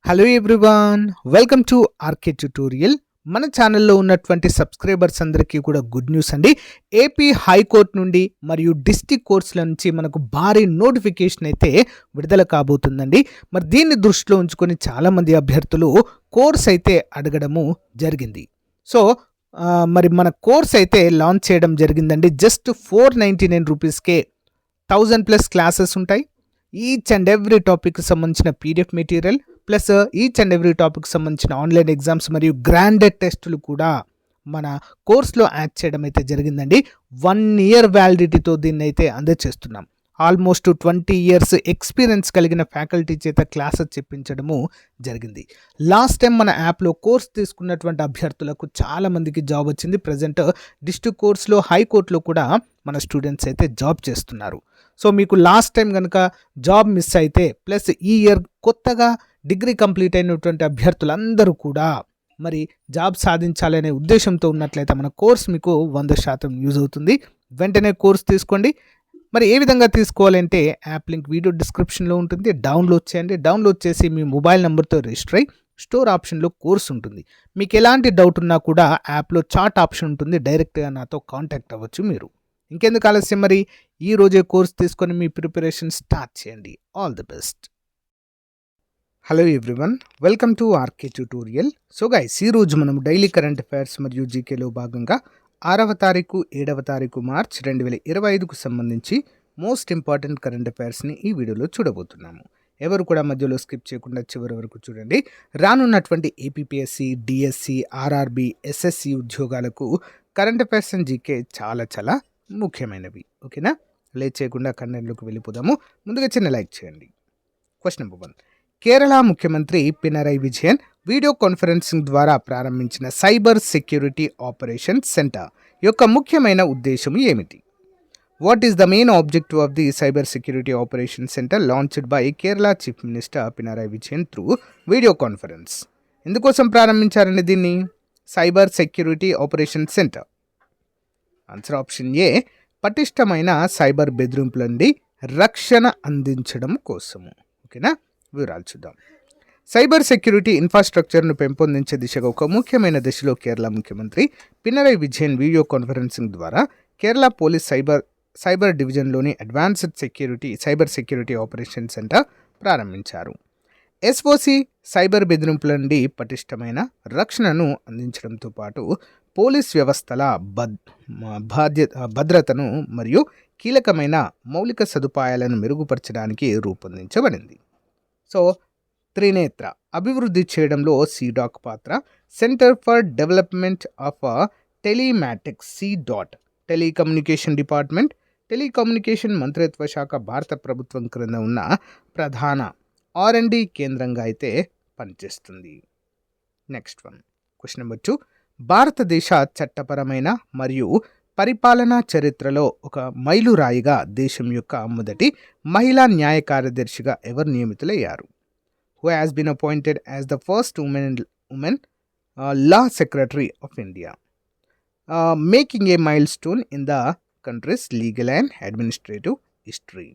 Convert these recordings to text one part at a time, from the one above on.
Hello everyone, welcome to RK tutorial. మన ఛానల్లో ఉన్నటువంటి సబ్స్క్రైబర్స్ అందరికీ కూడా గుడ్ న్యూస్ అండి. ఏపీ హైకోర్టు నుండి మరియు డిస్ట్రిక్ట్ కోర్ట్స్ల నుంచి మనకు భారీ నోటిఫికేషన్ అయితే విడుదల కాబోతుందండి. మరి దీన్ని దృష్టిలో ఉంచుకొని చాలామంది అభ్యర్థులు కోర్స్ అయితే అడగడము జరిగింది. సో మరి మన కోర్స్ అయితే లాంచ్ చేయడం జరిగిందండి. జస్ట్ 499 రూపీస్కే 1000+ క్లాసెస్ ఉంటాయి. ఈచ్ అండ్ ఎవ్రీ టాపిక్కి సంబంధించిన PDF material plus each and every topic సంబంధించిన ఆన్లైన్ ఎగ్జామ్స్ మరియు గ్రాండెడ్ టెస్టులు కూడా మన కోర్స్లో యాడ్ చేయడం అయితే జరిగిందండి. 1 year వ్యాలిడిటీతో దీన్ని అయితే అందజేస్తున్నాం. ఆల్మోస్ట్ 20 years ఎక్స్పీరియన్స్ కలిగిన ఫ్యాకల్టీ చేత క్లాసెస్ చెప్పించడము జరిగింది. లాస్ట్ టైం మన యాప్లో కోర్స్ తీసుకున్నటువంటి అభ్యర్థులకు చాలామందికి జాబ్ వచ్చింది. ప్రజెంట్ డిస్ట్రిక్ట్ కోర్స్లో హైకోర్టులో కూడా మన స్టూడెంట్స్ అయితే జాబ్ చేస్తున్నారు. సో మీకు లాస్ట్ టైం కనుక జాబ్ మిస్ అయితే ప్లస్ ఈ ఇయర్ కొత్తగా డిగ్రీ కంప్లీట్ అయినటువంటి అభ్యర్థులందరూ కూడా మరి జాబ్ సాధించాలనే ఉద్దేశంతో ఉన్నట్లయితే మన కోర్స్ మీకు 100% యూజ్ అవుతుంది. వెంటనే కోర్స్ తీసుకోండి. మరి ఏ విధంగా తీసుకోవాలంటే యాప్ లింక్ వీడియో డిస్క్రిప్షన్లో ఉంటుంది. డౌన్లోడ్ చేయండి. డౌన్లోడ్ చేసి మీ మొబైల్ నెంబర్తో రిజిస్టర్ అయ్యి స్టోర్ ఆప్షన్లో కోర్స్ ఉంటుంది. మీకు ఎలాంటి డౌట్ ఉన్నా కూడా యాప్లో చాట్ ఆప్షన్ ఉంటుంది. డైరెక్ట్గా నాతో కాంటాక్ట్ అవ్వచ్చు మీరు. ఇంకెందుకు ఆలస్యం, మరి ఈ రోజే కోర్స్ తీసుకొని మీ ప్రిపరేషన్ స్టార్ట్ చేయండి. All the best. Hello everyone, welcome to RK tutorial. So guys, ఈరోజు మనం డైలీ కరెంట్ అఫైర్స్ మరియు జీకేలో భాగంగా 6వ తారీఖు 7వ తారీఖు మార్చ్ 2025కు సంబంధించి మోస్ట్ ఇంపార్టెంట్ కరెంట్ అఫైర్స్ని ఈ వీడియోలో చూడబోతున్నాము. ఎవరు కూడా మధ్యలో స్కిప్ చేయకుండా చివరి వరకు చూడండి. రానున్నటువంటి ఏపీపీఎస్సి, డిఎస్సి, ఆర్ఆర్బి, ఎస్ఎస్సి ఉద్యోగాలకు కరెంట్ అఫైర్స్ అండ్ జీకే చాలా ముఖ్యమైనవి. ఓకేనా? లేట్ చేయకుండా కంటెంట్లోకి వెళ్ళిపోదాము. ముందుగా చిన్న లైక్ చేయండి. Question number 1. కేరళ ముఖ్యమంత్రి పినరయి విజయన్ వీడియో కాన్ఫరెన్సింగ్ ద్వారా ప్రారంభించిన సైబర్ సెక్యూరిటీ ఆపరేషన్ సెంటర్ యొక్క ముఖ్యమైన ఉద్దేశం ఏమిటి? What is the main objective of the cyber security operation centre launched by Kerala chief minister Pinarayi Vijayan through video conference? ఎందుకోసం ప్రారంభించారండి దీన్ని? Cyber security operation centre. Answer option A, పటిష్టమైన cyber బెదిరింపుల నుండి రక్షణ అందించడం కోసము. ఓకేనా? వివరాలు చూద్దాం. సైబర్ సెక్యూరిటీ ఇన్ఫ్రాస్ట్రక్చర్ను పెంపొందించే దిశగా ఒక ముఖ్యమైన దశలో కేరళ ముఖ్యమంత్రి పినరయి విజయన్ వీడియో కాన్ఫరెన్సింగ్ ద్వారా కేరళ పోలీస్ సైబర్ డివిజన్లోని advanced cyber security operation centre ప్రారంభించారు. ఎస్ఓసి సైబర్ బెదిరింపుల నుండి పటిష్టమైన రక్షణను అందించడంతో పాటు పోలీస్ వ్యవస్థల భద్రతను మరియు కీలకమైన మౌలిక సదుపాయాలను మెరుగుపరచడానికి రూపొందించబడింది. సో త్రినేత్ర అభివృద్ధి చేయడంలో సిడాక్ పాత్ర. Centre for development of telematics telecommunication department, telecommunication మంత్రిత్వ శాఖ భారత ప్రభుత్వం క్రింద ఉన్న ప్రధాన R&D కేంద్రంగా అయితే పనిచేస్తుంది. Next one, question number 2. భారతదేశ చట్టపరమైన మరియు పరిపాలనా చరిత్రలో ఒక మైలురాయిగా దేశం యొక్క మొదటి మహిళా న్యాయ కార్యదర్శిగా ఎవరు నియమితులయ్యారు? Who has been appointed as the first woman law secretary of India, making a milestone in the country's legal and administrative history.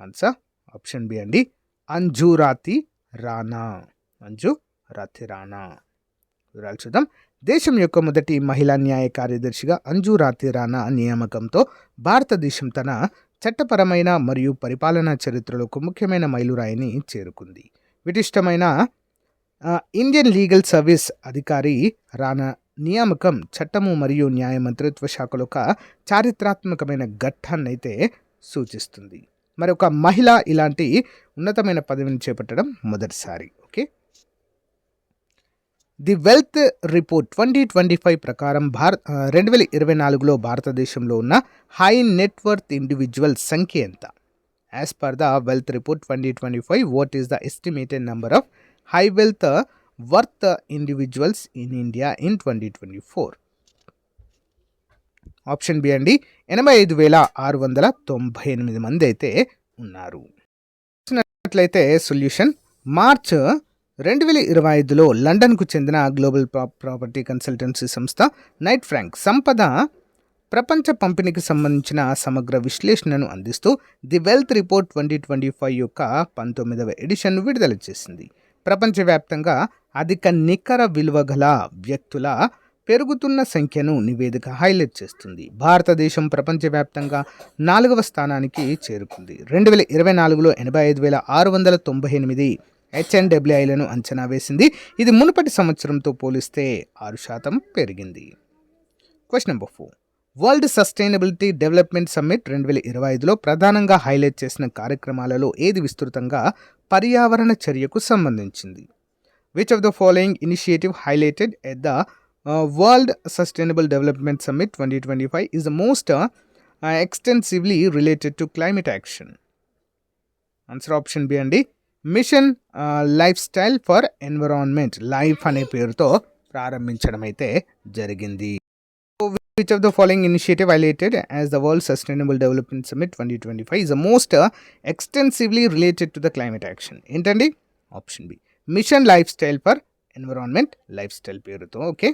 Answer option B అండి, అంజు రాతి రాణా. వివరాలు చూద్దాం. దేశం యొక్క మొదటి మహిళా న్యాయ కార్యదర్శిగా అంజు రాతి రాణా నియామకంతో భారతదేశం తన చట్టపరమైన మరియు పరిపాలనా చరిత్రలో ఒక ముఖ్యమైన మైలురాయిని చేరుకుంది. విశిష్టమైన ఇండియన్ లీగల్ సర్వీస్ అధికారి రాణా నియామకం చట్టము మరియు న్యాయ మంత్రిత్వ శాఖలో ఒక చారిత్రాత్మకమైన ఘట్టాన్ని అయితే సూచిస్తుంది. మరి ఒక మహిళ ఇలాంటి ఉన్నతమైన పదవిని చేపట్టడం మొదటిసారి. ఓకే. ది వెల్త్ రిపోర్ట్ 2025 ప్రకారం 2024లో భారతదేశంలో ఉన్న హై నెట్వర్త్ ఇండివిజువల్ సంఖ్య ఎంత? As per the wealth report 2025, what is the estimated number of high wealth worth individuals in India in 2024? Option B అండి, 85,698 మంది అయితే ఉన్నారు. చూసినట్లయితే సొల్యూషన్, మార్చ్ 2025లో లండన్కు చెందిన గ్లోబల్ ప్రాపర్టీ కన్సల్టెన్సీ సంస్థ నైట్ ఫ్రాంక్ సంపద ప్రపంచ పంపిణీకి సంబంధించిన సమగ్ర విశ్లేషణను అందిస్తూ ది వెల్త్ రిపోర్ట్ 2025 యొక్క 19వ ఎడిషన్ విడుదల చేసింది. ప్రపంచవ్యాప్తంగా అధిక నికర విలువ గల వ్యక్తుల పెరుగుతున్న సంఖ్యను నివేదిక హైలైట్ చేస్తుంది. భారతదేశం ప్రపంచవ్యాప్తంగా 4వ స్థానానికి చేరుకుంది. 2024లో 85,698 హెచ్ఎన్డబ్ల్యూఐలను అంచనా వేసింది. ఇది మునుపటి సంవత్సరంతో పోలిస్తే 6% పెరిగింది. Question number 4. World sustainability development summit 2025లో ప్రధానంగా హైలైట్ చేసిన కార్యక్రమాలలో ఏది విస్తృతంగా పర్యావరణ చర్యకు సంబంధించింది? Which of the following initiative highlighted at the world sustainable development summit 2025 is the most extensively related to climate action? Answer option B అండి. Mission lifestyle for environment, life అనే పేరుతో ప్రారంభించడం అయితే జరిగింది. Which of the following initiative highlighted as the World Sustainable Development Summit 2025 is the most extensively related to the climate action? ఏంటండి? Option B mission lifestyle for environment, lifestyle పేరుతో. Okay.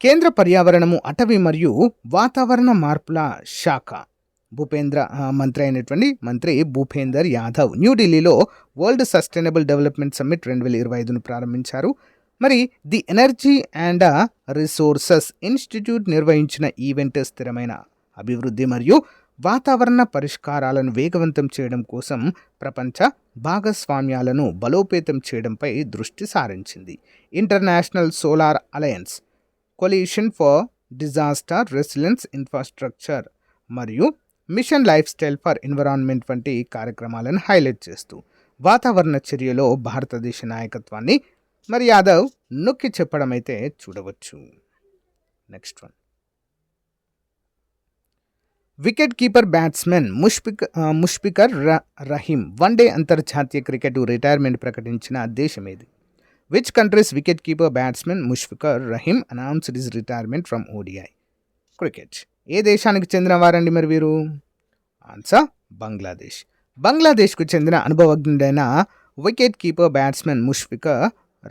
కేంద్ర పర్యావరణము, అటవీ మరియు వాతావరణ మార్పుల శాఖ మంత్రి అయినటువంటి మంత్రి భూపేందర్ యాదవ్ న్యూఢిల్లీలో వరల్డ్ సస్టైనబుల్ డెవలప్మెంట్ సమ్మిట్ 2025ను ప్రారంభించారు. మరి the energy and resources institute నిర్వహించిన ఈవెంట్ స్థిరమైన అభివృద్ధి మరియు వాతావరణ పరిష్కారాలను వేగవంతం చేయడం కోసం ప్రపంచ భాగస్వామ్యాలను బలోపేతం చేయడంపై దృష్టి సారించింది. International solar alliance, coalition for disaster resilience infrastructure మరియు mission lifestyle for environment వంటి కార్యక్రమాలను హైలైట్ చేస్తూ వాతావరణ చర్యలో భారతదేశ నాయకత్వాన్ని మరి యాదవ్ నొక్కి చెప్పడం అయితే చూడవచ్చు. Next one. Wicket keeper batsman Mushfiqur Rahim one day అంతర్జాతీయ క్రికెట్ రిటైర్మెంట్ ప్రకటించిన దేశం ఏది? Which countries wicket keeper batsman Mushfiqur Rahim announced his retirement from ODI cricket? ఏ దేశానికి చెందిన వారండి మరి వీరు? ఆన్సర్ బంగ్లాదేశ్. బంగ్లాదేశ్కు చెందిన అనుభవజ్ఞుడైన wicket keeper batsman Mushfiqur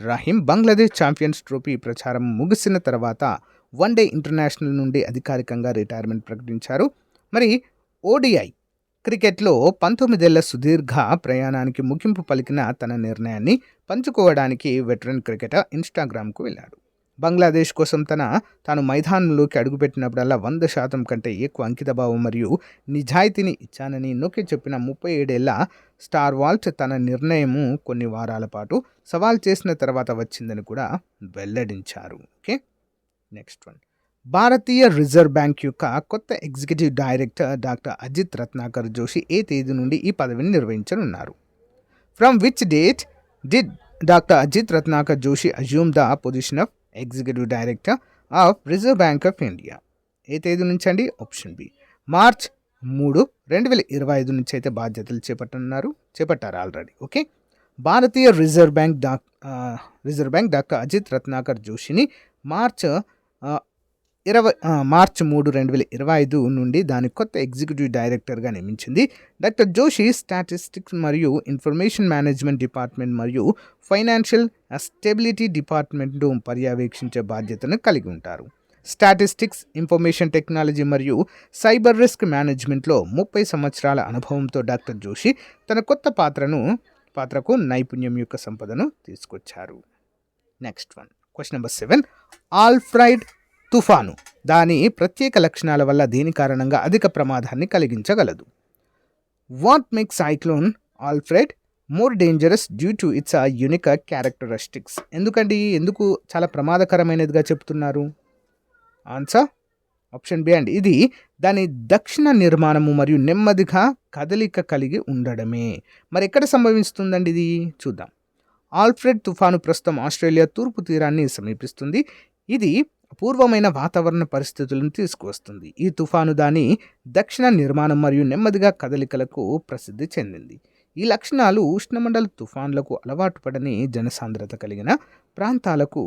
Rahim Bangladesh champions trophy ప్రచారం ముగిసిన తర్వాత వన్డే ఇంటర్నేషనల్ నుండి అధికారికంగా రిటైర్మెంట్ ప్రకటించారు. మరి ఓడిఐ క్రికెట్లో 19 ఏళ్ల సుదీర్ఘ ప్రయాణానికి ముగింపు పలికిన తన నిర్ణయాన్ని పంచుకోవడానికి వెటరన్ క్రికెటర్ ఇన్స్టాగ్రామ్కు వెళ్ళాడు. బంగ్లాదేశ్ కోసం తాను మైదానంలోకి అడుగుపెట్టినప్పుడల్లా 100% కంటే ఎక్కువ అంకితభావం మరియు నిజాయితీని ఇచ్చానని నొక్కి చెప్పిన 37 ఏళ్ల స్టార్ వాల్ట్ తన నిర్ణయము కొన్ని వారాల పాటు సవాల్ చేసిన తర్వాత వచ్చిందని కూడా వెల్లడించారు. ఓకే. Next one. భారతీయ రిజర్వ్ బ్యాంక్ యొక్క కొత్త executive director doctor Ajit Ratnakar Joshi ఏ తేదీ నుండి ఈ పదవిని నిర్వహించనున్నారు? From which date did doctor Ajit Ratnakar Joshi assume the position of executive director of Reserve Bank of India? ఏ తేదీ నుంచి అండి? ఆప్షన్ బి మార్చ్ 3, 2025 నుంచి అయితే బాధ్యతలు చేపట్టారు ఆల్రెడీ. ఓకే. భారతీయ Reserve Bank doctor Ajit Ratnakar జోషిని మార్చ్ 3, 2025 నుండి దాని కొత్త ఎగ్జిక్యూటివ్ డైరెక్టర్గా నియమించింది. డాక్టర్ జోషి స్టాటిస్టిక్స్ మరియు ఇన్ఫర్మేషన్ మేనేజ్మెంట్ డిపార్ట్మెంట్ మరియు ఫైనాన్షియల్ స్టెబిలిటీ డిపార్ట్మెంట్ను పర్యవేక్షించే బాధ్యతను కలిగి ఉంటారు. స్టాటిస్టిక్స్, ఇన్ఫర్మేషన్ టెక్నాలజీ మరియు సైబర్ రిస్క్ మేనేజ్మెంట్లో 30 సంవత్సరాల అనుభవంతో డాక్టర్ జోషి తన కొత్త పాత్రకు నైపుణ్యం యొక్క సంపదను తీసుకొచ్చారు. Next one. Question number 7. Alfred తుఫాను దాని ప్రత్యేక లక్షణాల వల్ల దేని కారణంగా అధిక ప్రమాదాన్ని కలిగించగలదు? What makes cyclone Alfred more dangerous due to its unique characteristics? ఎందుకు చాలా ప్రమాదకరమైనదిగా చెప్తున్నారు? ఆన్సర్ ఆప్షన్ బి అండి. ఇది దాని దక్షిణ నిర్మాణము మరియు నెమ్మదిగా కదలిక కలిగి ఉండడమే. మరి ఎక్కడ సంభవిస్తుందండి ఇది? చూద్దాం. ఆల్ఫ్రెడ్ తుఫాను ప్రస్తుతం ఆస్ట్రేలియా తూర్పు తీరాన్ని సమీపిస్తుంది. ఇది అపూర్వమైన వాతావరణ పరిస్థితులను తీసుకువస్తుంది. ఈ తుఫాను దాని దక్షిణ నిర్మాణం మరియు నెమ్మదిగా కదలికలకు ప్రసిద్ధి చెందింది. ఈ లక్షణాలు ఉష్ణమండల తుఫాన్లకు అలవాటు పడని జనసాంద్రత కలిగిన ప్రాంతాలకు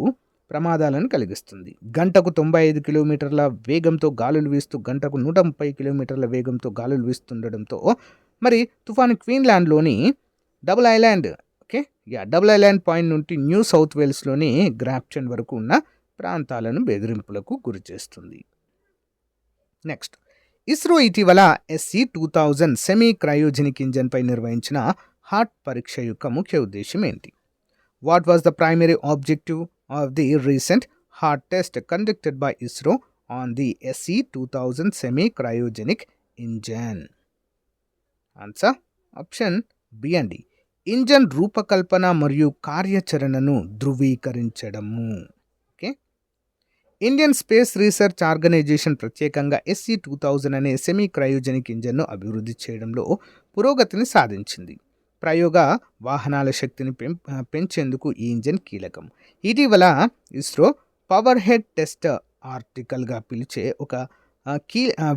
ప్రమాదాలను కలిగిస్తుంది. గంటకు 95 కిలోమీటర్ల వేగంతో గాలులు వీస్తూ గంటకు 130 కిలోమీటర్ల వేగంతో గాలులు వీస్తుండడంతో మరి తుఫాను క్వీన్లాండ్లోని డబుల్ ఐలాండ్ పాయింట్ నుండి న్యూ సౌత్ వేల్స్లోని గ్రాప్చన్ వరకు ఉన్న ప్రాంతాలను బెదిరింపులకు గురిచేస్తుంది. నెక్స్ట్. ఇస్రో ఇటీవల SE-2000 సెమీ క్రయోజెనిక్ ఇంజన్పై నిర్వహించిన హార్ట్ పరీక్ష యొక్క ముఖ్య ఉద్దేశం ఏంటి? What was the primary objective of the recent hard test conducted by ISRO on the SE-2000 semi-cryogenic engine? Answer option B అండి. ఇంజన్ రూపకల్పన మరియు కార్యాచరణను ధృవీకరించడము. Okay. Indian space research organisation ప్రత్యేకంగా SE-2000 అనే సెమీ క్రయోజెనిక్ ఇంజన్ను అభివృద్ధి చేయడంలో పురోగతిని సాధించింది. ప్రయోగ వాహనాల శక్తిని పెంచేందుకు ఈ ఇంజన్ కీలకం. ఇటీవల ఇస్రో పవర్ హెడ్ టెస్ట్ ఆర్టికల్గా పిలిచే ఒక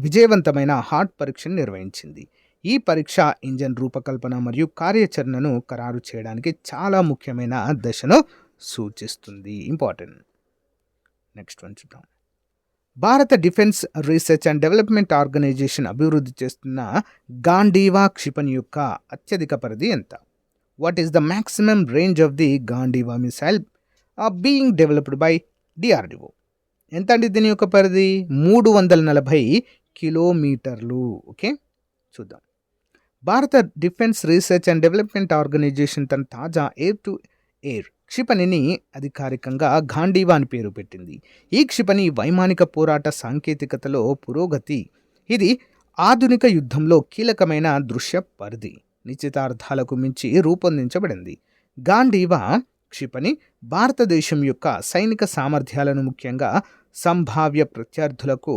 విజయవంతమైన హార్డ్ పరీక్షను నిర్వహించింది. ఈ పరీక్ష ఇంజన్ రూపకల్పన మరియు కార్యాచరణను ఖరారు చేయడానికి చాలా ముఖ్యమైన దశను సూచిస్తుంది. ఇంపార్టెంట్. నెక్స్ట్ వన్ చూద్దాం. భారత defence research and development organisation అభివృద్ధి చేస్తున్న గాంధీవా క్షిపణి యొక్క అత్యధిక పరిధి ఎంత? What is the maximum range of the Gandiva missile being developed by DRDO? ఎంత అండి దీని యొక్క పరిధి? 340 కిలోమీటర్లు. ఓకే, చూద్దాం. భారత defence research and development organisation తన తాజా ఎయిర్ టు ఎయిర్ క్షిపణిని అధికారికంగా గాంధీవా అని పేరు పెట్టింది. ఈ క్షిపణి వైమానిక పోరాట సాంకేతికతలో పురోగతి. ఇది ఆధునిక యుద్ధంలో కీలకమైన దృశ్య పరిధి నిశ్చితార్థాలకు మించి రూపొందించబడింది. గాంధీవా క్షిపణి భారతదేశం యొక్క సైనిక సామర్థ్యాలను ముఖ్యంగా సంభావ్య ప్రత్యర్థులకు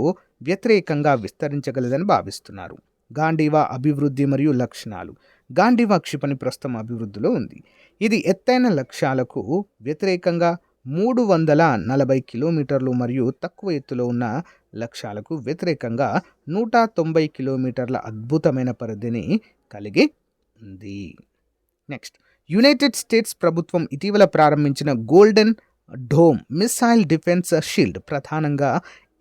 వ్యతిరేకంగా విస్తరించగలదని భావిస్తున్నారు. గాంధీవా అభివృద్ధి మరియు లక్షణాలు. గాంధీవా క్షిపణి ప్రస్తుతం అభివృద్ధిలో ఉంది. ఇది ఎత్తైన లక్ష్యాలకు వ్యతిరేకంగా 340 కిలోమీటర్లు మరియు తక్కువ ఎత్తులో ఉన్న లక్ష్యాలకు వ్యతిరేకంగా 190 కిలోమీటర్ల అద్భుతమైన పరిధిని కలిగి ఉంది. నెక్స్ట్, యునైటెడ్ స్టేట్స్ ప్రభుత్వం ఇటీవల ప్రారంభించిన golden dome missile defence shield ప్రధానంగా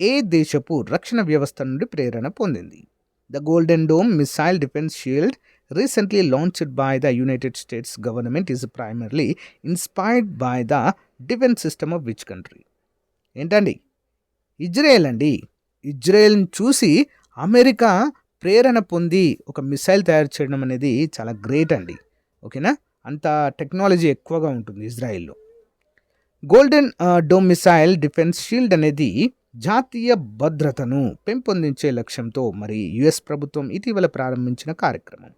ఏ దేశపు రక్షణ వ్యవస్థ నుండి ప్రేరణ పొందింది? The Golden Dome Missile Defense Shield, recently launched by the United States government, is primarily inspired by the defense system of which country? ఏంటండి? ఇజ్రాయెల్ అండి. ఇజ్రాయెల్ని చూసి అమెరికా ప్రేరణ పొంది ఒక మిసైల్ తయారు చేయడం అనేది చాలా గ్రేట్ అండి. ఓకేనా? అంత టెక్నాలజీ ఎక్కువగా ఉంటుంది ఇజ్రాయెల్లో. Golden dome missile defence shield అనేది జాతీయ భద్రతను పెంపొందించే లక్ష్యంతో మరి యుఎస్ ప్రభుత్వం ఇటీవల ప్రారంభించిన కార్యక్రమం.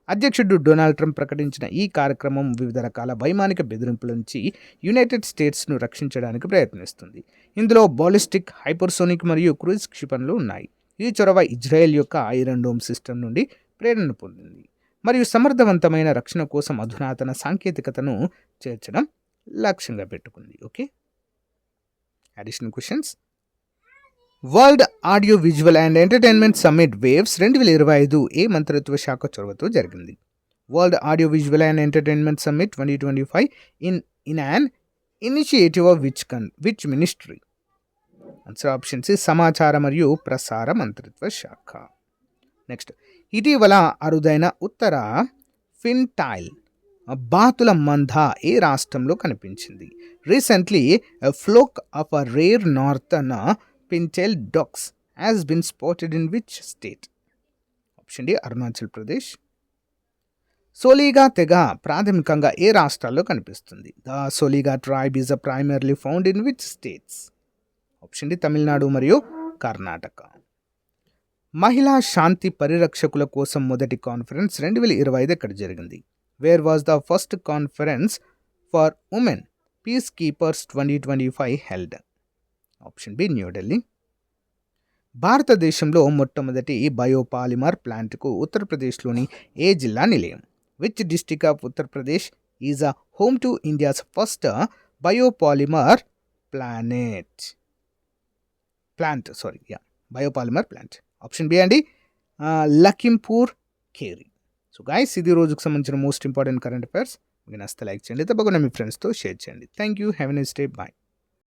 అధ్యక్షుడు డొనాల్డ్ ట్రంప్ ప్రకటించిన ఈ కార్యక్రమం వివిధ రకాల వైమానిక బెదిరింపుల నుంచి యునైటెడ్ స్టేట్స్ను రక్షించడానికి ప్రయత్నిస్తుంది. ఇందులో బాలిస్టిక్, హైపర్సోనిక్ మరియు క్రూయిజ్ క్షిపణులు ఉన్నాయి. ఈ చొరవ ఇజ్రాయెల్ యొక్క ఐరన్ డోమ్ సిస్టమ్ నుండి ప్రేరణ పొందింది మరియు సమర్థవంతమైన రక్షణ కోసం అధునాతన సాంకేతికతను చేర్చడం లక్ష్యంగా పెట్టుకుంది. Okay, additional questions. World audio visual and entertainment summit waves 2025 ఏ మంత్రిత్వ శాఖ చొరవతో జరిగింది? World audio visual and entertainment summit 2025 in an initiative of which ministry? Answer option C సమాచార మరియు ప్రసార మంత్రిత్వ శాఖ. నెక్స్ట్, ఇటీవల అరుదైన ఉత్తర ఫిన్టైల్ బాతుల మంద ఏ రాష్ట్రంలో కనిపించింది? Recently flock of a rare northern pintail ducks has been spotted in which state? Option D Arunachal Pradesh. Soliga తెగ ప్రాథమికంగా ఏ రాష్ట్రాల్లో కనిపిస్తుంది? The Soliga tribe is primarily found in which states? Option D Tamil Nadu మరియు కర్ణాటక. మహిళా శాంతి పరిరక్షకుల కోసం మొదటి కాన్ఫరెన్స్ 2025 ఎక్కడ జరిగింది? Where was the first conference for women piece keepers 2025 held? Option B New Delhi. భారతదేశంలో మొట్టమొదటి బయోపాలిమర్ ప్లాంట్కు ఉత్తరప్రదేశ్లోని ఏ జిల్లా నిలయం? Which district of Uttar Pradesh is a home to India's first biopolymer biopolymer plant? Option B అండి లఖింపూర్ ఖేరి. సో గైస్, ఇది రోజుకు సంబంధించిన మోస్ట్ ఇంపార్టెంట్ కరెంట్ అఫైర్స్. మీకు నచ్చితే లైక్ చేయండి, తప్పకుండా మీ ఫ్రెండ్స్తో షేర్ చేయండి. Thank you, have a nice day, bye.